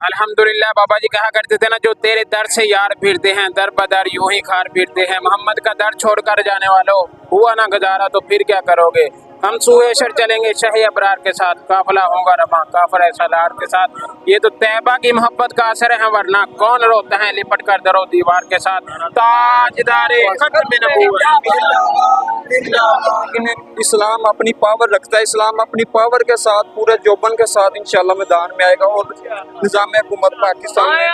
अल्हम्दुलिल्लाह बाबा जी कहा करते थे ना, जो तेरे दर से यार फिरते हैं दर बदर यूं ही खार फिरते हैं। मोहम्मद का दर छोड़कर जाने वालों, हुआ ना गुजारा तो फिर क्या करोगे। हम सुएशर चलेंगे शाही अबरार के साथ, काफिला होगा रवां काफिला सलार के साथ। ये तो तैयबा की मोहब्बत का असर है, वरना कौन रोता है लिपट कर दरो दीवार के साथ। ताजदारे खत्म नबूवत। लेकिन इस्लाम अपनी पावर रखता है, इस्लाम अपनी पावर के साथ पूरे जोबन के साथ इंशाल्लाह मैदान में आएगा और निज़ाम हुकूमत पाकिस्तान में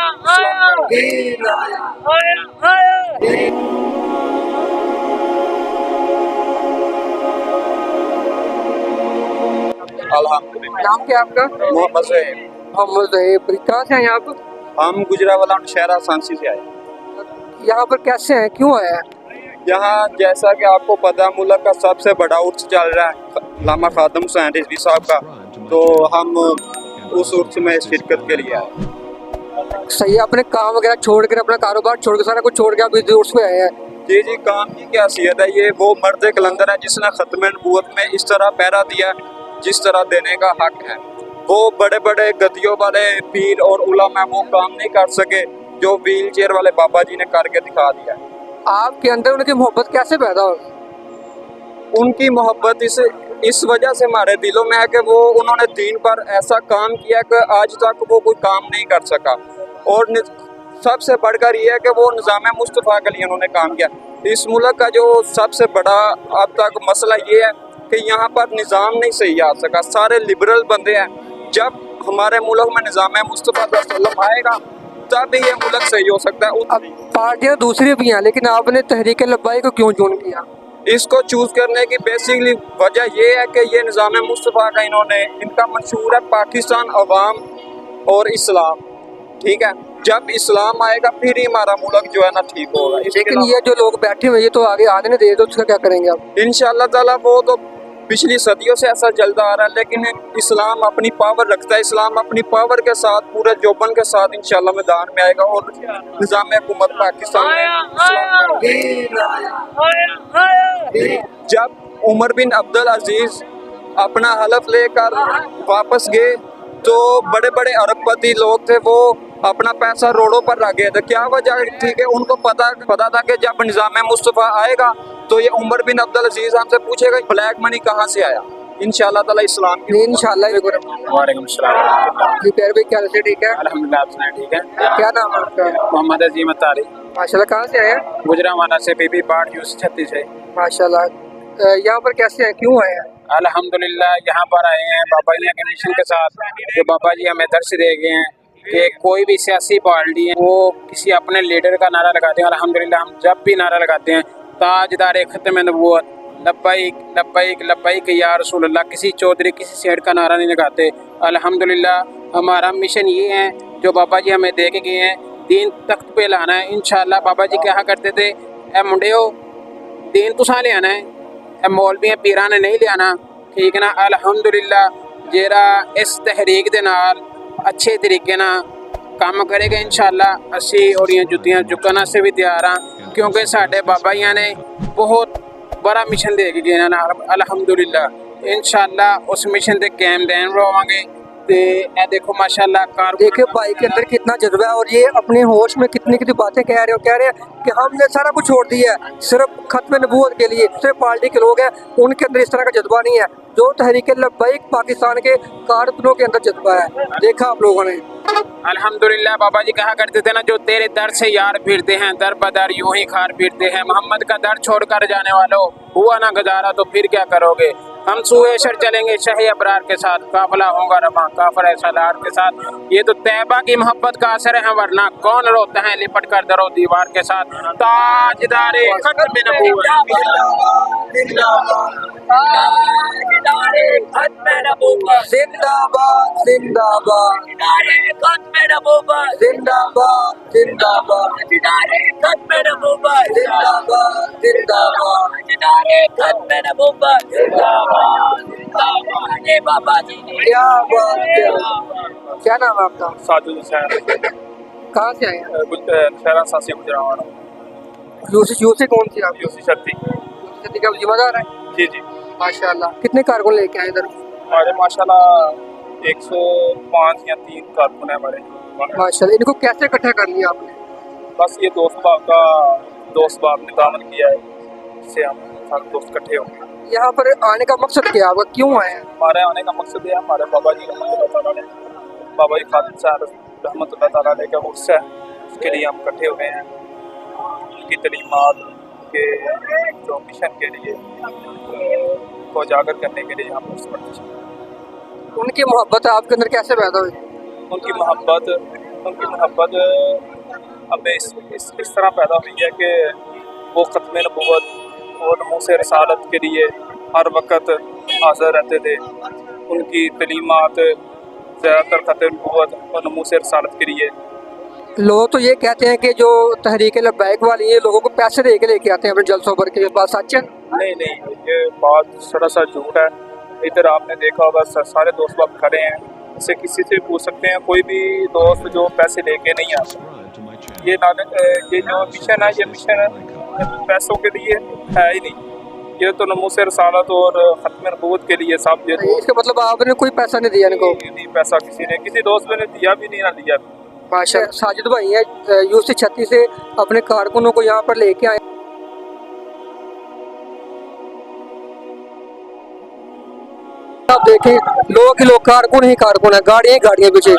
अल्हम्दुलिल्लाह। नाम क्या है आपका? मोहम्मद ज़हीर। मोहम्मद ज़हीर। कहाँ से हैं आप? हम गुजरावाला शहरा सांसी से आए। यहाँ पर कैसे हैं, क्यों आए हैं? यहाँ जैसा कि आपको पता है मुल्क का सबसे बड़ा उर्स चल रहा है लामा खादम हुसैन रिजवी साहब का, तो हम उस उर्स में शिरकत के लिए आए। सही है, अपने काम वगैरह छोड़ कर, अपना कारोबार छोड़ कर, सारा कुछ छोड़ के आप इस उर्स में आए हैं। जी जी, काम की क्या हैसियत है, ये वो मर्द कलंदर है जिसने खत्म नबूवत में इस तरह पहरा दिया जिस तरह देने का हक है। वो बड़े बड़े गद्दियों वाले पीर और उलमा वो काम नहीं कर सके जो व्हील चेयर वाले बाबा जी ने करके दिखा दिया। आपके अंदर उनकी मोहब्बत कैसे पैदा हो? उनकी मोहब्बत इस वजह से हमारे दिलों में है कि वो उन्होंने दीन पर ऐसा काम किया कि आज तक वो कोई काम नहीं कर सका, और सबसे बढ़कर ये है कि वो निज़ाम मुस्तफ़ा के लिए उन्होंने काम किया। इस मुल्क का जो सबसे बड़ा अब तक मसला ये है कि यहाँ पर निज़ाम नहीं सही आ सका, सारे लिबरल बंदे हैं। जब हमारे मुल्क में निज़ाम मुस्तफ़ा सल्लल्लाहु आएगा तब ये मुल्क सही हो सकता है। अब पार्टियाँ दूसरी भी हैं, लेकिन आपने तहरीक लब्बाई को क्यों चुन किया? इसको चूज करने की बेसिकली वजह ये है कि ये निज़ाम मुस्तफ़ा का इनका मंशूर है पाकिस्तान अवाम और इस्लाम। ठीक है, जब इस्लाम आएगा फिर ही हमारा मुल्क जो है ना ठीक होगा। लेकिन ये जो लोग बैठे हुए ये तो आगे आने नहीं दे, तो उसका क्या करेंगे आप? इंशाअल्लाह ताला वो तो पिछली सदियों से ऐसा चलता आ रहा है, लेकिन इस्लाम अपनी पावर रखता है, इस्लाम अपनी पावर के साथ पूरे जोबन के साथ इंशाअल्लाह मैदान में आएगा और निज़ाम हुकूमत पाकिस्तान में। जब उमर बिन अब्दुल अजीज अपना हलफ लेकर वापस गए तो बड़े बड़े अरबपति लोग थे, वो अपना पैसा रोडों पर रख गए थे। क्या वजह थी कि उनको पता था कि जब निज़ाम मुस्तफ़ा आएगा तो ये उमर बिन अब्दुल अजीज हमसे पूछेगा ब्लैक मनी कहाँ से आया। इंशाअल्लाह ताला इस्लाम की इंशाअल्लाह। वालेकुम सलाम। जी प्यारे भाई, क्या हाल है? ठीक है अल्हम्दुलिल्लाह, आप सुनाए ठीक है? क्या नाम है आपका? मोहम्मद अजीम अतारी, माशाल्लाह। कहाँ से आए हैं? गुजरावाला से, बीबी बाट यूस 36 है। माशाल्लाह। यहाँ पर कैसे हैं, क्यों आए हैं? अल्हम्दुलिल्लाह यहाँ पर आए हैं बाबा जी के मिशन के साथ, जो बाबा जी हमें दर्श दे गए हैं कि कोई भी सियासी पार्टी है वो किसी अपने लीडर का नारा लगाते हैं। अल्हम्दुलिल्लाह हम जब भी नारा लगाते हैं ताजदारे खत्म नबूवत लब्बैक लब्बैक लब्बैक या रसूलल्लाह, किसी चौधरी किसी सेठ का नारा नहीं लगाते। अल्हम्दुलिल्लाह हमारा मिशन ये है जो बाबा जी हमें दे के गए हैं, दीन तख्त पे लाना है इंशाअल्लाह। बाबा जी क्या करते थे, ए मुंडियो दीन तुसा ले आना है, मौलवियां पीरां ने नहीं लियाना, ठीक है ना। अल्हम्दुलिल्लाह जेरा इस तहरीक दे नाल अच्छे तरीके ना काम करेगा इंशाअल्लाह। असी और जुत्तियां चुकन से भी तैयार हाँ, क्योंकि साडे बाबा जी ने बहुत बड़ा मिशन दे के गए ना। अल्हम्दुलिल्लाह इंशाअल्लाह उस मिशन से कायम रहन रहांगे। ते ए देखो माशाअल्लाह कार देखिए भाई के अंदर कितना जज्बा है, और ये अपने होश में कितनी कितनी बातें कह रहे हैं कि हमने सारा कुछ छोड़ दिया है सिर्फ खत्म नबूवत के लिए। दूसरे पार्टी के लोग हैं उनके अंदर इस तरह का जज्बा नहीं है जो तहरीक लब्बैक पाकिस्तान के कारकुनों के अंदर जज्बा है। देखा आप लोगों ने। अल्हम्दुलिल्लाह बाबा जी कहा करते थे ना, जो तेरे दर से यार फिरते हैं दर बदर यूं ही खार फिरते हैं। मोहम्मद का दर छोड़कर जाने वालों, हुआ ना गुजारा तो फिर क्या करोगे। हम सुएशर चलेंगे शाही अबरार के साथ, काफिला होगा रवां काफिला सलार के साथ। ये तो तैयबा की मोहब्बत का असर है, वरना कौन रोता है लिपट कर दरो दीवार के साथ। ताजदारे खत्म नबूवत जिंदाबाद जिंदाबाद जिंदाबाद जिंदाबाद जिंदाबाद जिंदाबाद। क्या बात है। क्या नाम है आपका? साजुल हुसैन, कहाँ से आए हैं? शहरा सांसी गुजरावाला। यूसी कौन सी आप? यूसी शक्ति। यूसी का जिम्मेदार है? जी जी। माशाल्लाह। कितने कारकुन लेके आए इधर? हमारे माशाल्लाह 105 या 3 कारकुन है हमारे। माशाल्लाह, इनको कैसे इकट्ठा कर लिया आपने? बस ये दोस्त बाप ने दामन किया है, इससे हम सारे दोस्त इकट्ठे हो गए। यहाँ पर आने का मकसद क्या है आपका, क्यों आए हैं? हमारे आने का मकसद ये है, हमारे बाबा जी खालिद साहब रहमतुल्लाह ताला अलैह का उर्स है, उसके लिए हम इकट्ठे हुए हैं। उनकी तलीमात के जो मिशन के लिए को उजागर करने के लिए हम उस पर उनकी मोहब्बत आपके अंदर कैसे पैदा हुई? उनकी मोहब्बत हमें इस तरह पैदा हुई है कि वो ख़त्म नबूवत और नमूस रसालत के लिए हर वक्त हाज़िर रहते थे। उनकी तलीमात ज़्यादातर ख़त्म नबूवत और नमूस रसालत के लिए। लोग तो ये कहते हैं कि जो तहरीक लब्बैक वाली है लोगों को पैसे दे के लेके आते हैं अपने जलसों पर, के बात सच है? नहीं, ये बात सरासर झूठ है। इधर आपने देखा होगा सारे दोस्त बाप खड़े हैं, इससे किसी से पूछ सकते हैं, कोई भी दोस्त जो पैसे लेके नहीं आता। ये जो मिशन है, ये मिशन पैसों के लिए है ही नहीं, ये तो नमूस रसालत और ख़त्म नबूवत के लिए सब। ये इसका मतलब आपने कोई पैसा नहीं दिया इनको? नहीं, पैसा किसी दोस्त ने दिया भी नहीं, ना लिया भी। माशाल्लाह, साजिद भाई है यूसी 36 से अपने कारकुनों को यहाँ पर लेके आए। आप देखें लोग कारकुन ही कारकुन है, गाड़ियाँ पीछे।